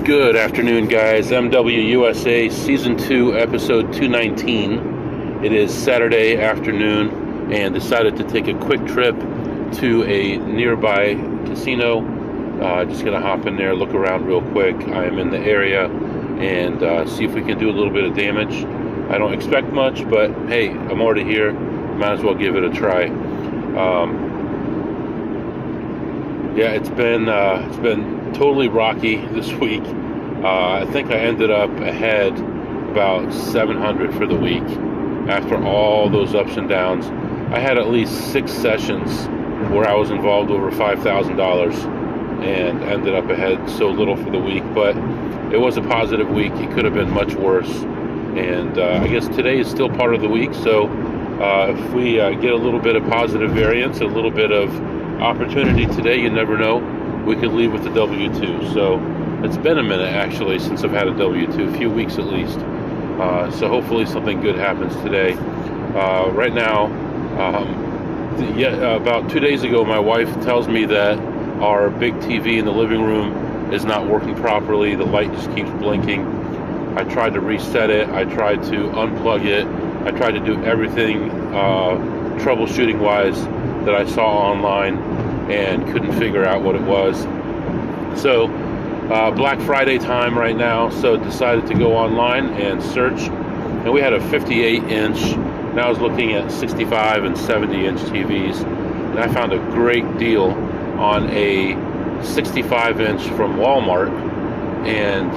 Good afternoon, guys. MWUSA Season 2, Episode 219. It is Saturday afternoon, and decided to take a quick trip to a nearby casino. Just going to hop in there, look around real quick. I am in the area, and see if we can do a little bit of damage. I don't expect much, but hey, I'm already here. Might as well give it a try. It's been totally rocky this week. I think I ended up ahead about 700 for the week after all those ups and downs. I had at least 6 sessions where I was involved over $5,000 and ended up ahead so little for the week, but it was a positive week. It could have been much worse, and I guess today is still part of the week, so if we get a little bit of positive variance, a little bit of opportunity today, you never know, we could leave with the W2. So it's been a minute actually since I've had a W2, a few weeks at least. So hopefully something good happens today. Right now, about 2 days ago, my wife tells me that our big TV in the living room is not working properly. The light just keeps blinking. I tried to reset it. I tried to unplug it. I tried to do everything troubleshooting wise that I saw online and couldn't figure out what it was. So Black Friday time right now, so decided to go online and search, and we had a 58 inch, and I was looking at 65 and 70 inch TVs, and I found a great deal on a 65 inch from Walmart, and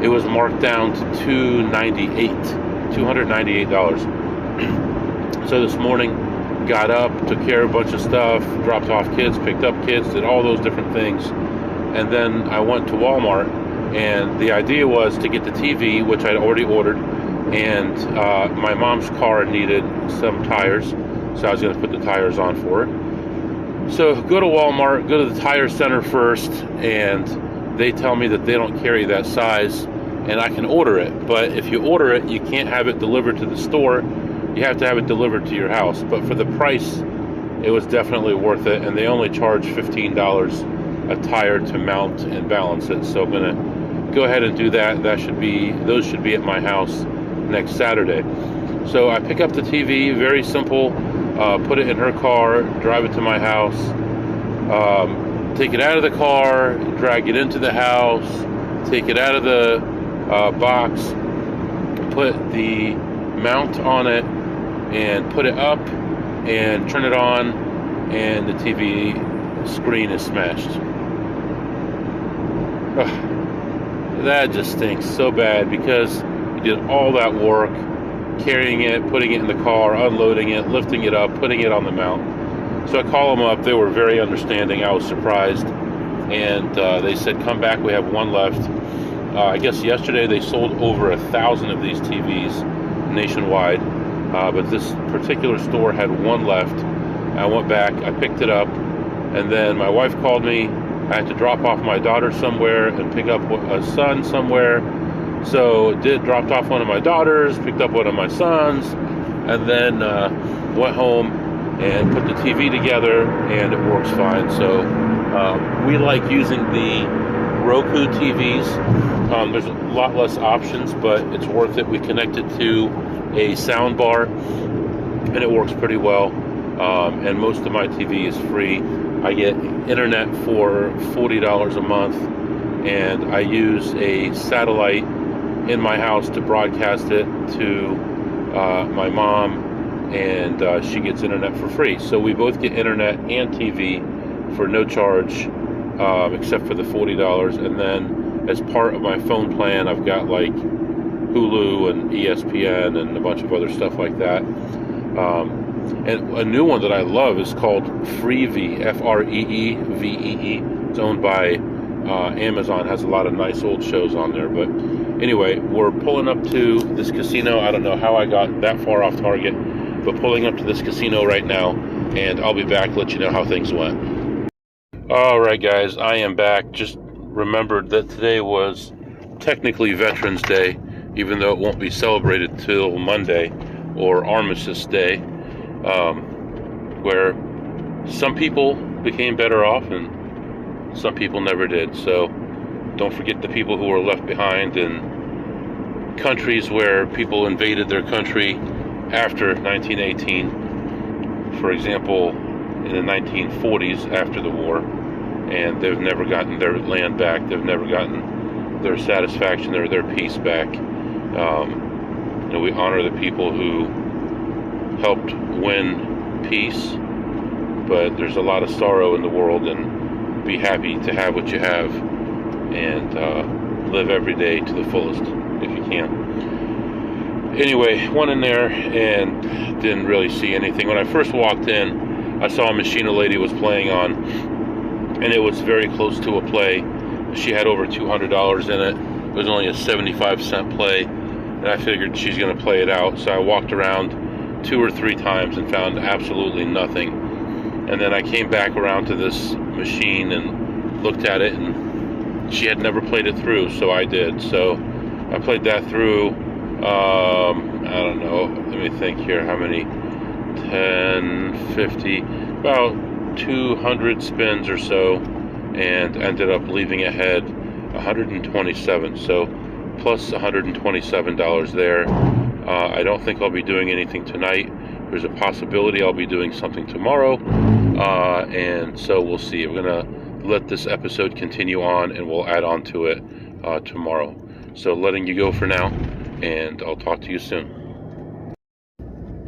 it was marked down to $298. So this morning, got up, took care of a bunch of stuff, dropped off kids, picked up kids, did all those different things. And then I went to Walmart, and the idea was to get the TV, which I'd already ordered, and my mom's car needed some tires, so I was going to put the tires on for her. So go to Walmart, go to the tire center first, and they tell me that they don't carry that size, and I can order it. But if you order it, you can't have it delivered to the store. You have to have it delivered to your house. But for the price, it was definitely worth it, and they only charge $15 a tire to mount and balance it. So I'm gonna go ahead and do that. Those should be at my house next Saturday. So I pick up the TV, very simple, put it in her car, drive it to my house, take it out of the car, drag it into the house, take it out of the box, put the mount on it, and put it up and turn it on, and the TV screen is smashed. Ugh, that just stinks so bad, because you did all that work carrying it, putting it in the car, unloading it, lifting it up, putting it on the mount. So I call them up. They were very understanding. I was surprised, and they said, come back, we have one left. I guess yesterday they sold over 1,000 of these TVs nationwide, but this particular store had one left. I went back, I picked it up, and then my wife called me. I had to drop off my daughter somewhere and pick up a son somewhere. So dropped off one of my daughters, picked up one of my sons, and then went home and put the TV together, and it works fine. So we like using the Roku TVs. There's a lot less options, but it's worth it. We connect it to a sound bar, and it works pretty well. And most of my TV is free. I get internet for $40 a month, and I use a satellite in my house to broadcast it to my mom, and she gets internet for free. So we both get internet and TV for no charge, except for the $40. And then as part of my phone plan, I've got like Hulu and ESPN and a bunch of other stuff like that. And a new one that I love is called Freevee, Freevee. It's owned by Amazon. Has a lot of nice old shows on there. But anyway, we're pulling up to this casino. I don't know how I got that far off target, but pulling up to this casino right now, and I'll be back, let you know how things went. All right, guys, I am back. Just remembered that today was technically Veterans Day, even though it won't be celebrated till Monday, or Armistice Day, where some people became better off and some people never did. So Don't forget the people who were left behind in countries where people invaded their country after 1918. For example, in the 1940s, after the war, and they've never gotten their land back. They've never gotten their satisfaction or their peace back. We honor the people who helped win peace, but there's a lot of sorrow in the world, and be happy to have what you have, and live every day to the fullest if you can. Anyway, went in there and didn't really see anything. When I first walked in, I saw a machine a lady was playing on, and it was very close to a play. She had over $200 in it. It was only a 75-cent play, and I figured she's going to play it out. So I walked around 2 or 3 times and found absolutely nothing. And then I came back around to this machine and looked at it, and she had never played it through, so I did. So I played that through, I don't know, let me think here, how many, 10, 50, about 200 spins or so, and ended up leaving ahead 127, so plus $127 there. I don't think I'll be doing anything tonight. There's a possibility I'll be doing something tomorrow, and so we'll see. We're gonna let this episode continue on, and we'll add on to it tomorrow. So letting you go for now, and I'll talk to you soon.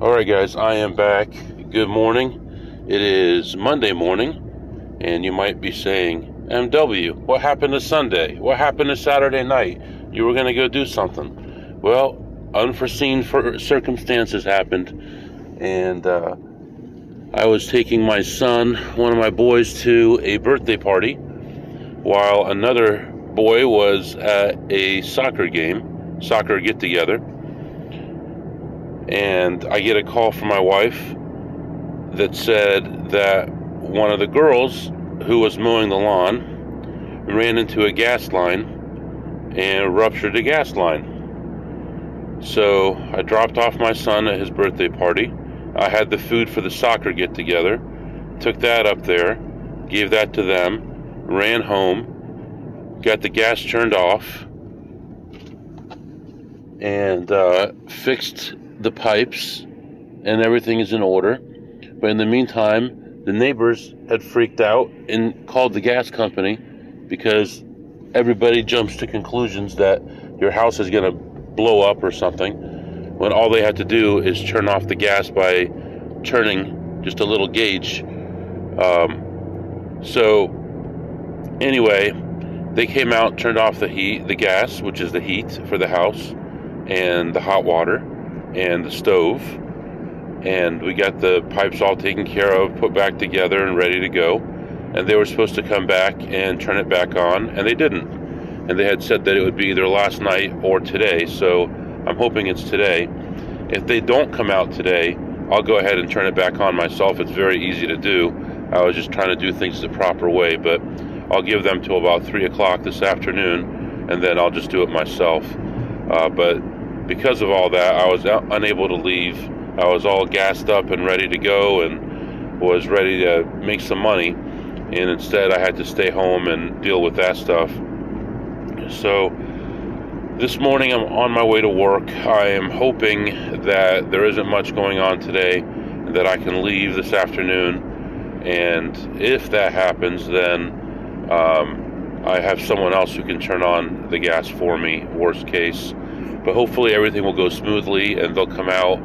Alright guys, I am back. Good morning. It is Monday morning, and you might be saying, MW, what happened to Sunday? What happened to Saturday night? You were going to go do something. Well, unforeseen circumstances happened, and I was taking my son, one of my boys, to a birthday party, while another boy was at a soccer get-together. And I get a call from my wife that said that one of the girls who was mowing the lawn ran into a gas line and ruptured a gas line. So I dropped off my son at his birthday party. I had the food for the soccer get-together, took that up there, gave that to them, ran home, got the gas turned off, and fixed the pipes, and everything is in order. But in the meantime, the neighbors had freaked out and called the gas company, because everybody jumps to conclusions that your house is going to blow up or something, when all they had to do is turn off the gas by turning just a little gauge. So anyway, they came out, turned off the gas, which is the heat for the house, and the hot water, and the stove, and we got the pipes all taken care of, put back together and ready to go. And they were supposed to come back and turn it back on, and they didn't. And they had said that it would be either last night or today, so I'm hoping it's today. If they don't come out today, I'll go ahead and turn it back on myself. It's very easy to do. I was just trying to do things the proper way, but I'll give them till about 3 o'clock this afternoon, and then I'll just do it myself. But because of all that, I was unable to leave. I was all gassed up and ready to go, and was ready to make some money, and instead I had to stay home and deal with that stuff. So this morning I'm on my way to work. I am hoping that there isn't much going on today, that I can leave this afternoon, and if that happens, then I have someone else who can turn on the gas for me, worst case. But hopefully everything will go smoothly, and they'll come out,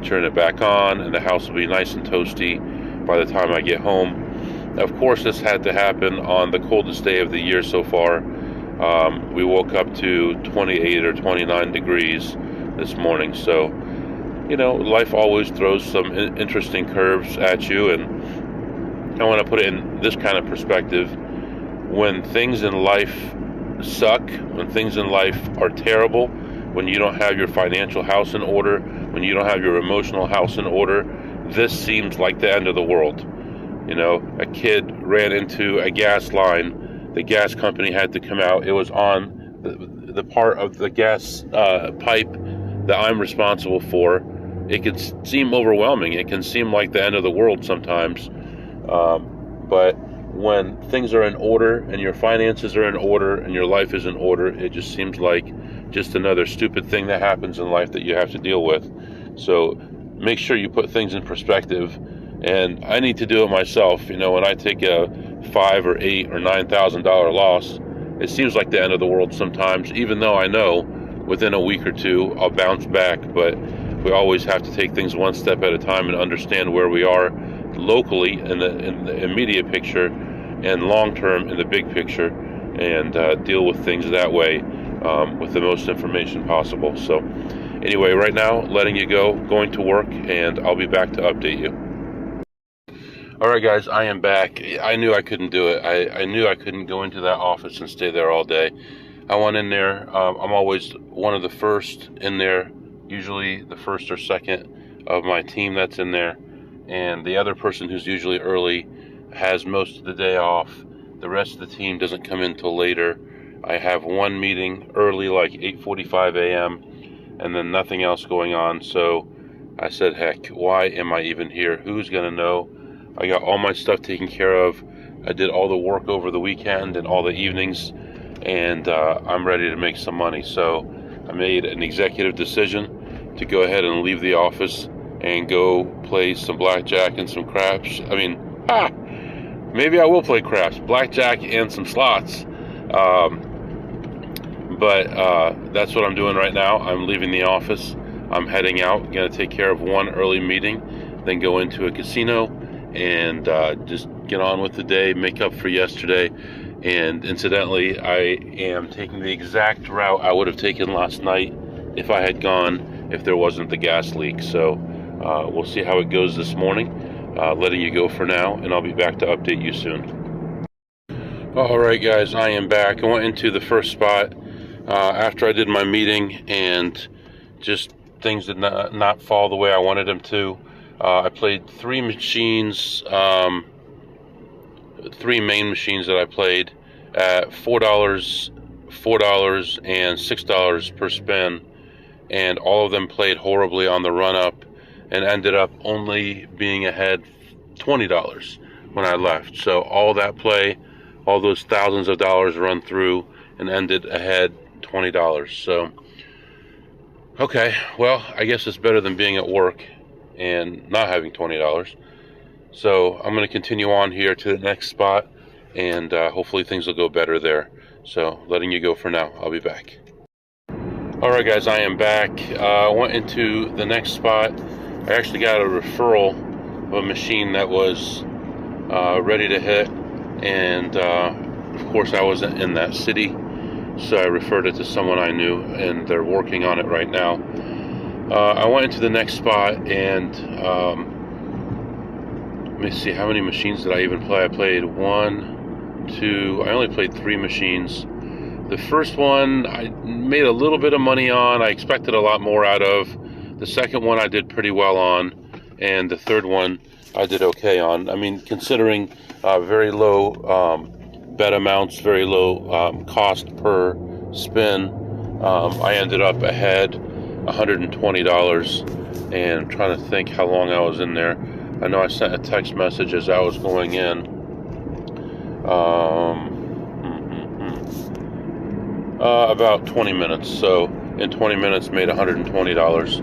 turn it back on, and the house will be nice and toasty by the time I get home. Of course, this had to happen on the coldest day of the year so far. We woke up to 28 or 29 degrees this morning, so life always throws some interesting curves at you, and I want to put it in this kind of perspective. When things in life suck, when things in life are terrible, when you don't have your financial house in order, when you don't have your emotional house in order, this seems like the end of the world. A kid ran into a gas line. The gas company had to come out. It was on the part of the gas pipe that I'm responsible for. It can seem overwhelming. It can seem like the end of the world sometimes. But when things are in order and your finances are in order and your life is in order, it just seems like just another stupid thing that happens in life that you have to deal with. So make sure you put things in perspective. And I need to do it myself. You know, when I take a $5 or $8 or $9,000 loss, it seems like the end of the world sometimes, even though I know within a week or two I'll bounce back. But we always have to take things one step at a time and understand where we are locally in the immediate picture and long term in the big picture, and deal with things that way with the most information possible. So anyway, right now, letting you go, going to work, and I'll be back to update you. All right, guys, I am back. I knew I couldn't do it. I knew I couldn't go into that office and stay there all day. I went in there. I'm always one of the first in there, usually the first or second of my team that's in there. And the other person who's usually early has most of the day off. The rest of the team doesn't come in till later. I have one meeting early, like 8:45 a.m., and then nothing else going on. So I said, heck, why am I even here? Who's going to know? I got all my stuff taken care of. I did all the work over the weekend and all the evenings, and I'm ready to make some money. So I made an executive decision to go ahead and leave the office and go play some blackjack and some craps. I mean, maybe I will play craps, blackjack, and some slots. But that's what I'm doing right now. I'm leaving the office. I'm heading out. Going to take care of one early meeting, then go into a casino and just get on with the day, make up for yesterday. And incidentally, I am taking the exact route I would have taken last night if I had gone, if there wasn't the gas leak. So we'll see how it goes this morning. Letting you go for now, and I'll be back to update you soon. All right, guys, I am back. I went into the first spot after I did my meeting, and just things did not fall the way I wanted them to. I played three machines, three main machines that I played at $4, and $6 per spin, and all of them played horribly on the run up and ended up only being ahead $20 when I left. So all that play, all those thousands of dollars run through and ended ahead $20. So, okay, well, I guess it's better than being at work and not having $20. So I'm going to continue on here to the next spot, and hopefully things will go better there. So letting you go for now. I'll be back. All right, guys, I am back. I went into the next spot. I actually got a referral of a machine that was ready to hit, and of course I wasn't in that city, so I referred it to someone I knew, and they're working on it right now. I went into the next spot, and let me see, how many machines did I even play? I played I only played three machines. The first one I made a little bit of money on. I expected a lot more out of. The second one I did pretty well on, and the third one I did okay on. I mean, considering very low bet amounts, very low cost per spin, I ended up ahead $120, and I'm trying to think how long I was in there. I know I sent a text message as I was going in. About 20 minutes. So in 20 minutes made $120.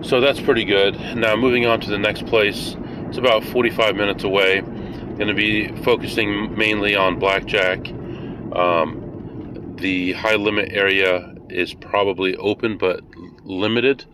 So that's pretty good. Now moving on to the next place. It's about 45 minutes away. Going to be focusing mainly on blackjack. The high limit area is probably open but limited,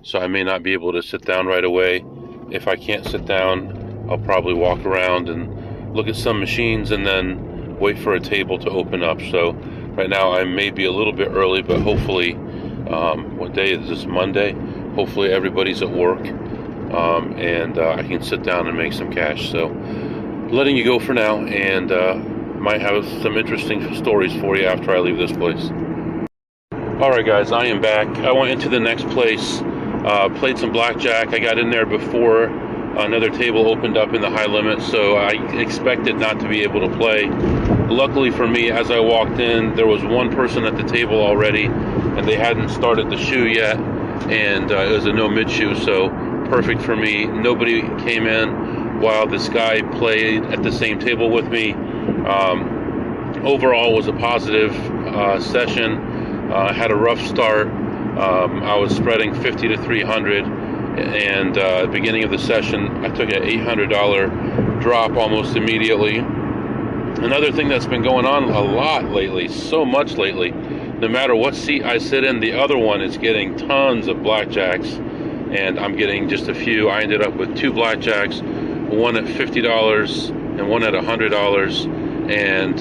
so I may not be able to sit down right away. If I can't sit down, I'll probably walk around and look at some machines and then wait for a table to open up. So right now I may be a little bit early, but hopefully, what day is this? Monday? Hopefully everybody's at work, and I can sit down and make some cash. So letting you go for now, and might have some interesting stories for you after I leave this place. Alright, guys, I am back. I went into the next place, played some blackjack. I got in there before another table opened up in the high limit, so I expected not to be able to play. Luckily for me, as I walked in, there was one person at the table already, and they hadn't started the shoe yet, and it was a no mid shoe, so perfect for me. Nobody came in while this guy played at the same table with me. Overall was a positive session. Had a rough start. I was spreading 50 to 300, and at the beginning of the session I took an $800 drop almost immediately. Another thing that's been going on a lot lately, so much lately, no matter what seat I sit in, the other one is getting tons of blackjacks, and I'm getting just a few. I ended up with 2 blackjacks, one at $50 and one at $100, and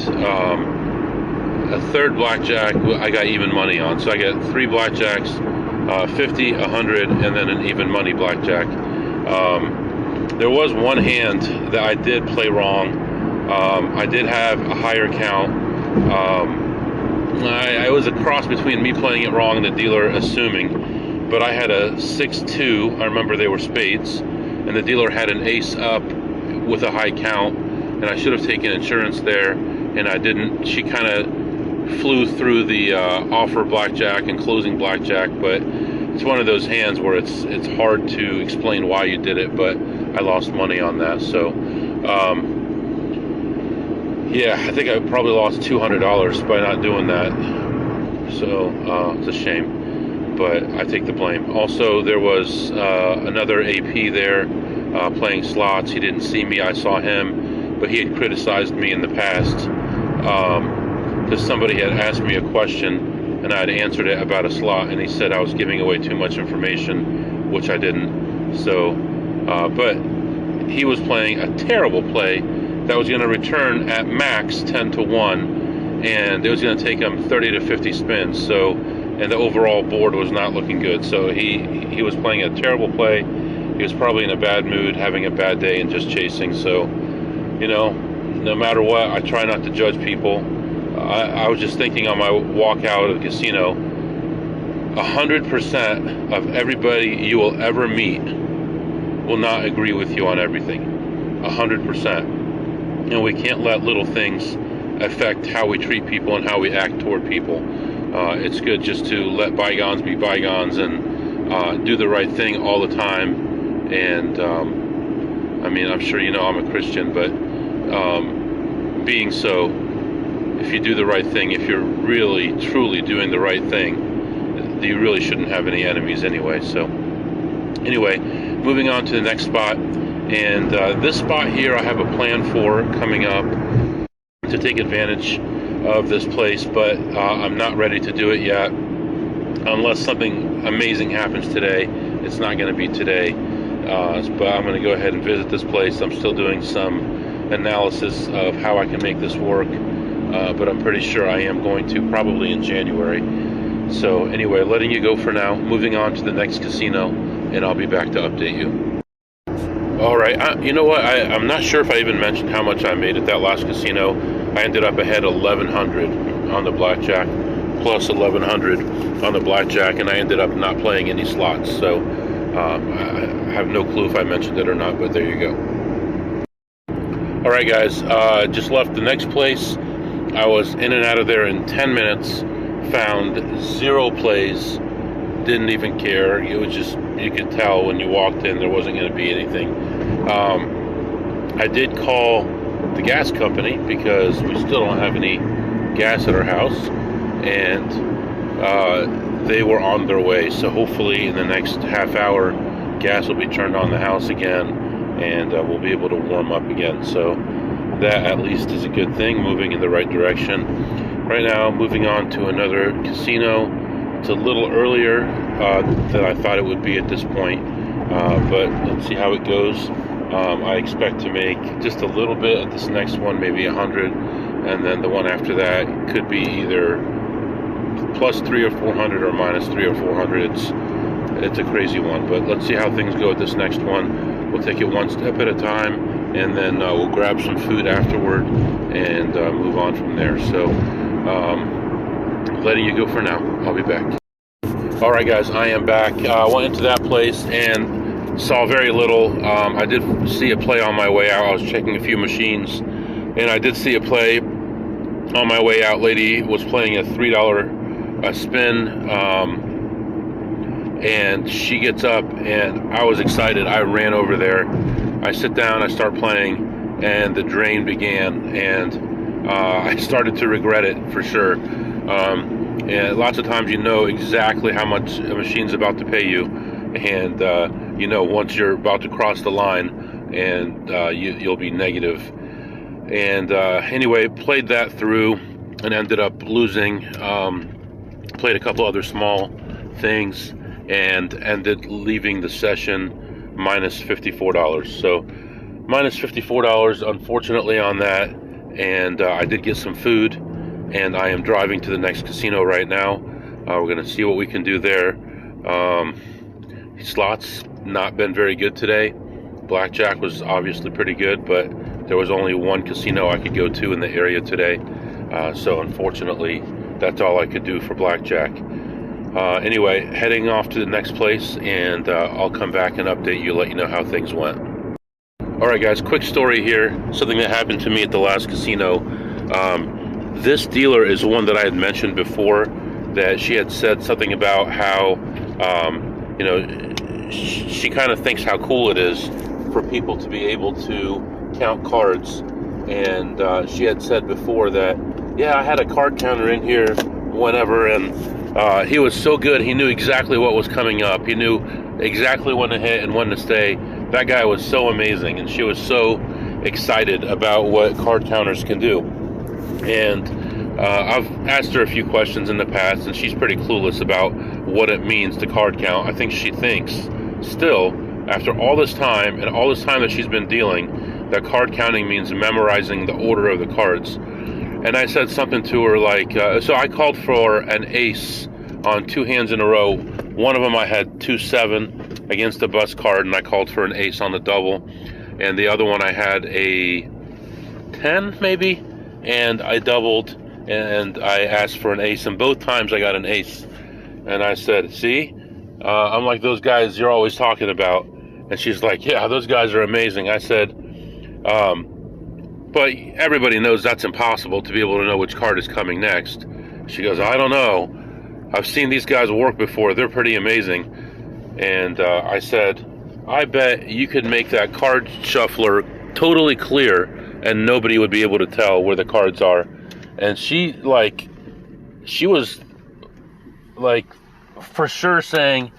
a third blackjack I got even money on. So I got 3 blackjacks, 50, 100, and then an even money blackjack. There was one hand that I did play wrong. I did have a higher count. I was a cross between me playing it wrong and the dealer assuming, but I had a 6-2. I remember they were spades, and the dealer had an ace up with a high count, and I should have taken insurance there, and I didn't. She kind of flew through the offer blackjack and closing blackjack, but it's one of those hands where it's hard to explain why you did it, but I lost money on that. So yeah, I think I probably lost $200 by not doing that. So it's a shame, but I take the blame. Also, there was another AP there playing slots. He didn't see me, I saw him, but he had criticized me in the past because somebody had asked me a question and I had answered it about a slot, and he said I was giving away too much information, which I didn't. So but he was playing a terrible play that was going to return at max 10 to 1, and it was going to take him 30 to 50 spins. So, and the overall board was not looking good. So he was playing a terrible play. He was probably in a bad mood, having a bad day, and just chasing. So, you know, no matter what, I try not to judge people. I was just thinking on my walk out of the casino, 100% of everybody you will ever meet will not agree with you on everything. 100%. And we can't let little things affect how we treat people and how we act toward people. It's good just to let bygones be bygones and do the right thing all the time. And I mean, I'm sure you know I'm a Christian, but being so, if you do the right thing, if you're really, truly doing the right thing, you really shouldn't have any enemies anyway. So anyway, moving on to the next spot. And this spot here I have a plan for coming up to take advantage of this place, but I'm not ready to do it yet. Unless something amazing happens today, it's not going to be today. But I'm going to go ahead and visit this place. I'm still doing some analysis of how I can make this work, but I'm pretty sure I am going to, probably in January. So anyway, letting you go for now, moving on to the next casino, and I'll be back to update you. All right, you know what? I'm not sure if I even mentioned how much I made at that last casino. I ended up ahead 1,100 on the blackjack, plus 1,100 on the blackjack, and I ended up not playing any slots. So I have no clue if I mentioned it or not, but there you go. All right, guys, just left the next place. I was in and out of there in 10 minutes, found 0 plays, didn't even care. It was just, you could tell when you walked in there wasn't going to be anything. I did call the gas company because we still don't have any gas at our house, and they were on their way. So hopefully in the next half hour, gas will be turned on the house again, and we'll be able to warm up again. So that at least is a good thing, moving in the right direction. Right now, moving on to another casino. It's a little earlier than I thought it would be at this point, but let's see how it goes. I expect to make just a little bit at this next one, maybe 100, and then the one after that could be either plus 300 or 400 or minus 300 or 400. It's a crazy one, but let's see how things go at this next one. We'll take it one step at a time, and then we'll grab some food afterward and move on from there. So letting you go for now. I'll be back. All right, guys, I am back. I went into that place and saw very little. I did see a play on my way out. I was checking a few machines, and I did see a play on my way out. Lady was playing a $3 spin, and she gets up, and I was excited. I ran over there I sit down, I start playing, and the drain began, and I started to regret it for sure. And lots of times you know exactly how much a machine's about to pay you, and you know once you're about to cross the line, and you'll be negative. And anyway, played that through and ended up losing. Played a couple other small things and ended leaving the session minus $54. So minus $54, unfortunately, on that. And I did get some food, and I am driving to the next casino right now. We're going to see what we can do there. Slots not been very good today. Blackjack was obviously pretty good, but there was only one casino I could go to in the area today. So unfortunately, that's all I could do for blackjack. Anyway, heading off to the next place, and I'll come back and update you, let you know how things went. Alright guys, quick story here, something that happened to me at the last casino. This dealer is one that I had mentioned before, that she had said something about how, you know, she kind of thinks how cool it is for people to be able to count cards. And she had said before that, yeah, I had a card counter in here whenever, and he was so good. He knew exactly what was coming up. He knew exactly when to hit and when to stay. That guy was so amazing, and she was so excited about what card counters can do. And I've asked her a few questions in the past, and she's pretty clueless about what it means to card count. I think she thinks still, after all this time and all this time that she's been dealing, that card counting means memorizing the order of the cards. And I said something to her like, so I called for an ace on 2 hands in a row. One of them I had 2-7 against the bus card, and I called for an ace on the double. And the other one I had a 10 maybe, and I doubled, and I asked for an ace, and both times I got an ace. And I said, see, I'm like those guys you're always talking about. And she's like, yeah, those guys are amazing. I said, but everybody knows that's impossible to be able to know which card is coming next. She goes, I don't know. I've seen these guys work before. They're pretty amazing. And I said, I bet you could make that card shuffler totally clear and nobody would be able to tell where the cards are. And she was like for sure saying,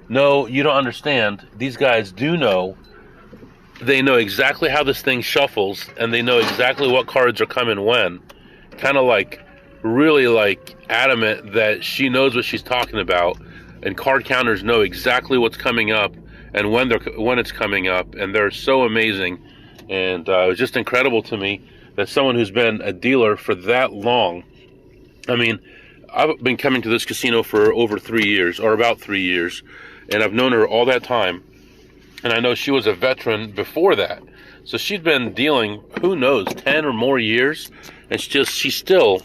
no, you don't understand. These guys do know. They know exactly how this thing shuffles, and they know exactly what cards are coming when. Kind of like, really like adamant that she knows what she's talking about, and card counters know exactly what's coming up and when it's coming up, and they're so amazing. And it was just incredible to me that someone who's been a dealer for that long. I mean, I've been coming to this casino for over 3 years, or about 3 years, and I've known her all that time. And I know she was a veteran before that. So she'd been dealing, who knows, 10 or more years. And she still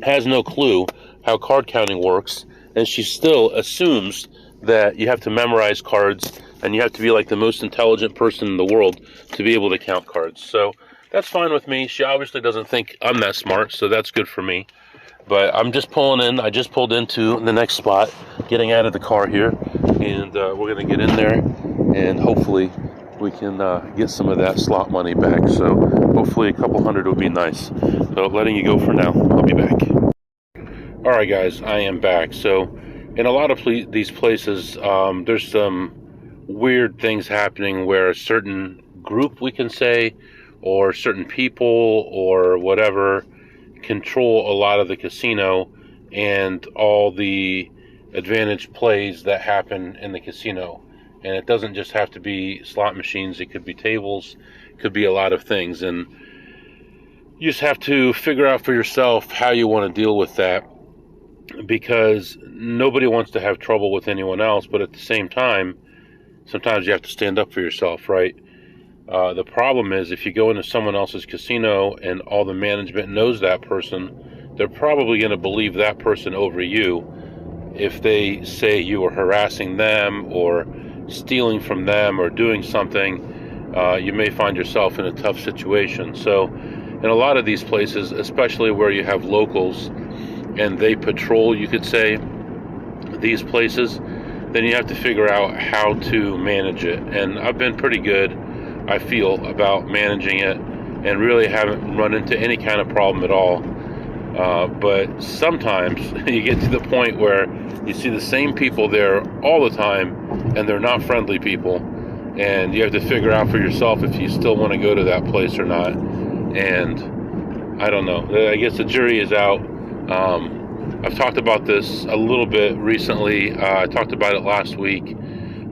has no clue how card counting works. And she still assumes that you have to memorize cards and you have to be like the most intelligent person in the world to be able to count cards. So that's fine with me. She obviously doesn't think I'm that smart, so that's good for me. But I'm just pulling in. I just pulled into the next spot, getting out of the car here. And we're going to get in there, and hopefully we can get some of that slot money back. So hopefully a couple hundred would be nice. So letting you go for now. I'll be back. All right, guys, I am back. So in a lot of these places, there's some weird things happening where a certain group, we can say, or certain people or whatever, control a lot of the casino and all the advantage plays that happen in the casino. And it doesn't just have to be slot machines. It could be tables. It could be a lot of things. And you just have to figure out for yourself how you want to deal with that, because nobody wants to have trouble with anyone else. But at the same time, sometimes you have to stand up for yourself, right? The problem is if you go into someone else's casino and all the management knows that person, they're probably going to believe that person over you. If they say you are harassing them or stealing from them or doing something, you may find yourself in a tough situation. So in a lot of these places, especially where you have locals and they patrol, you could say, these places, then you have to figure out how to manage it. And I've been pretty good I feel about managing it, and really haven't run into any kind of problem at all. But sometimes you get to the point where you see the same people there all the time, and they're not friendly people, and you have to figure out for yourself if you still want to go to that place or not. And I don't know. I guess the jury is out. I've talked about this a little bit recently. I talked about it last week,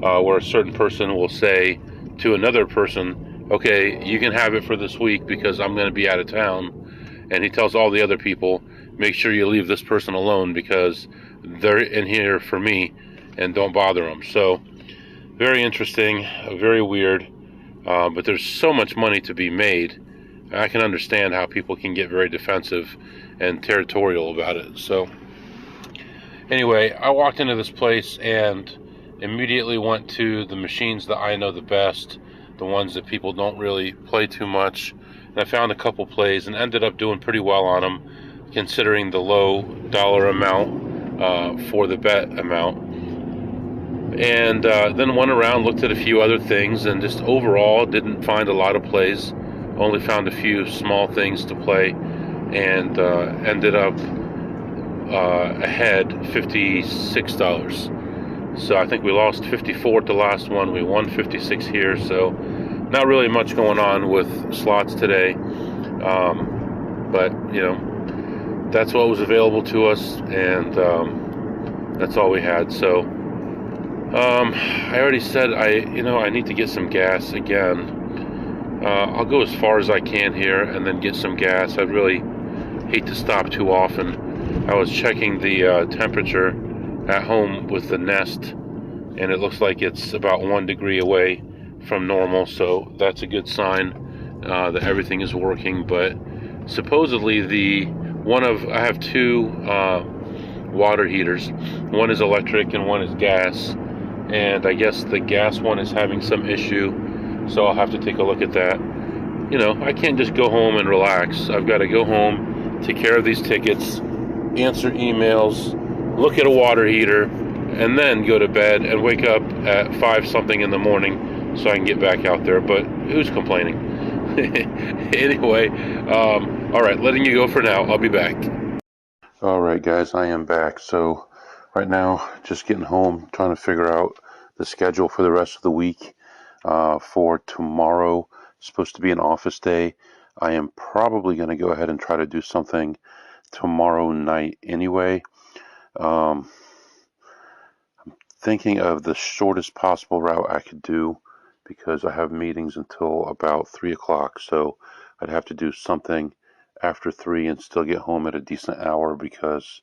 where a certain person will say to another person, okay, you can have it for this week because I'm going to be out of town. And he tells all the other people, make sure you leave this person alone because they're in here for me, and don't bother them. So very interesting, very weird, but there's so much money to be made. I can understand how people can get very defensive and territorial about it. So anyway, I walked into this place and immediately went to the machines that I know the best, the ones that people don't really play too much. And I found a couple plays and ended up doing pretty well on them, considering the low dollar amount for the bet amount. And then went around, looked at a few other things, and just overall didn't find a lot of plays. Only found a few small things to play, and ended up ahead $56. So I think we lost 54 to last one. We won 56 here. So not really much going on with slots today. But you know, that's what was available to us, and that's all we had. So I already said I need to get some gas again. I'll go as far as I can here and then get some gas. I really hate to stop too often. I was checking the temperature at home with the Nest, and it looks like it's about 1 degree away from normal, so that's a good sign that everything is working. But supposedly I have two water heaters. One is electric and one is gas, and I guess the gas one is having some issue, so I'll have to take a look at that. You know, I can't just go home and relax. I've got to go home, take care of these tickets, answer emails, look at a water heater, and then go to bed and wake up at 5 something in the morning so I can get back out there. But who's complaining? Anyway, all right, letting you go for now. I'll be back. All right, guys, I am back. So right now, just getting home, trying to figure out the schedule for the rest of the week. For tomorrow, it's supposed to be an office day. I am probably going to go ahead and try to do something tomorrow night anyway. Thinking of the shortest possible route I could do, because I have meetings until about 3 o'clock, so I'd have to do something after 3 and still get home at a decent hour, because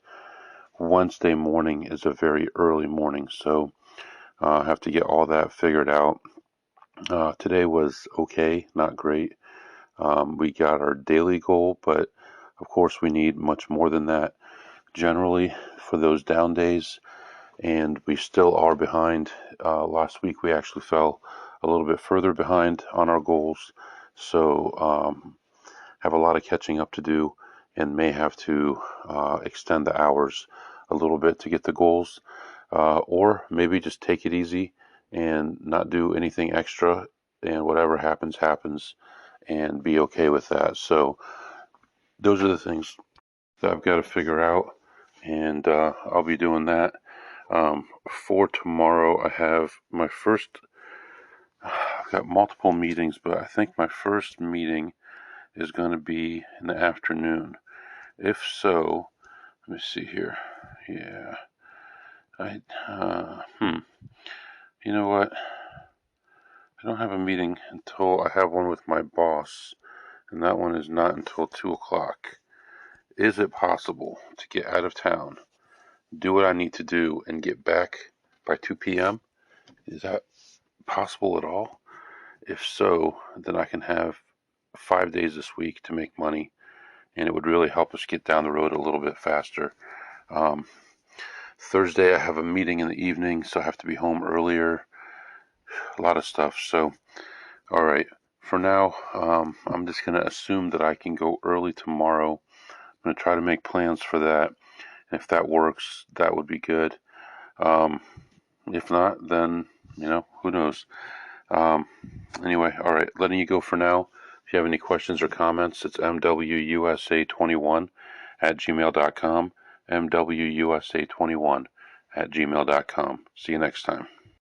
Wednesday morning is a very early morning, so I have to get all that figured out. Today was okay, not great. We got our daily goal, but of course we need much more than that generally for those down days, and we still are behind. Last week we actually fell a little bit further behind on our goals, so have a lot of catching up to do, and may have to extend the hours a little bit to get the goals, or maybe just take it easy and not do anything extra, and whatever happens happens, and be okay with that. So those are the things that I've got to figure out, and I'll be doing that. For tomorrow, I've got multiple meetings, but I think my first meeting is going to be in the afternoon. If so, let me see here. Yeah, you know what? I don't have a meeting until I have one with my boss, and that one is not until 2 o'clock. Is it possible to get out of town, do what I need to do, and get back by 2 p.m.? Is that possible at all? If so, then I can have 5 days this week to make money, and it would really help us get down the road a little bit faster. Thursday, I have a meeting in the evening, so I have to be home earlier. A lot of stuff. So, all right. For now, I'm just going to assume that I can go early tomorrow. I'm going to try to make plans for that. And if that works, that would be good. If not, then, who knows? Anyway, all right, letting you go for now. If you have any questions or comments, it's mwusa21@gmail.com, mwusa21@gmail.com. See you next time.